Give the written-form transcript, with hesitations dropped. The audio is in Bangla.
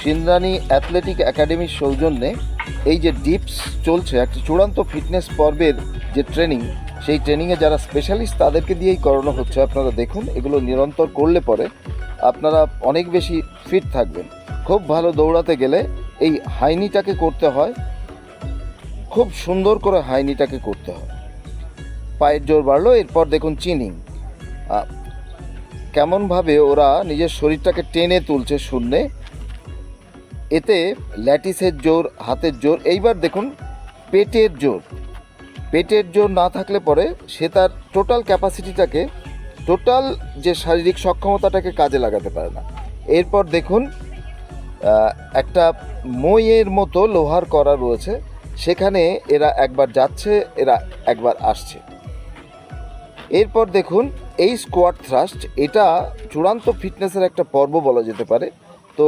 সিন্দ্রানী অ্যাথলেটিক একাডেমির সৌজন্যে এই যে ডিপস চলছে, একটা চূড়ান্ত ফিটনেস পর্বের যে ট্রেনিং, সেই ট্রেনিংয়ে যারা স্পেশালিস্ট তাদেরকে দিয়েই করানো হচ্ছে। আপনারা দেখুন, এগুলো নিরন্তর করলে পরে আপনারা অনেক বেশি ফিট থাকবেন। খুব ভালো দৌড়াতে গেলে এই হাইনিটাকে করতে হয়, খুব সুন্দর করে হাইনিটাকে করতে হয়। পায়ের জোর বাড়লো, এরপর দেখুন চিনিং, কেমনভাবে ওরা নিজের শরীরটাকে টেনে তুলছে শূন্যে, এতে ল্যাটিসের জোর, হাতের জোর। এইবার দেখুন পেটের জোর, পেটের জোর না থাকলে পরে সে তার টোটাল ক্যাপাসিটিটাকে, টোটাল যে শারীরিক সক্ষমতাটাকে কাজে লাগাতে পারে না। এরপর দেখুন একটা মইয়ের মতো লোহার করা রয়েছে, সেখানে এরা একবার যাচ্ছে, এরা একবার আসছে। এরপর দেখুন এই স্কোয়াট থ্রাস্ট, এটা চূড়ান্ত ফিটনেসের একটা পর্ব বলা যেতে পারে। তো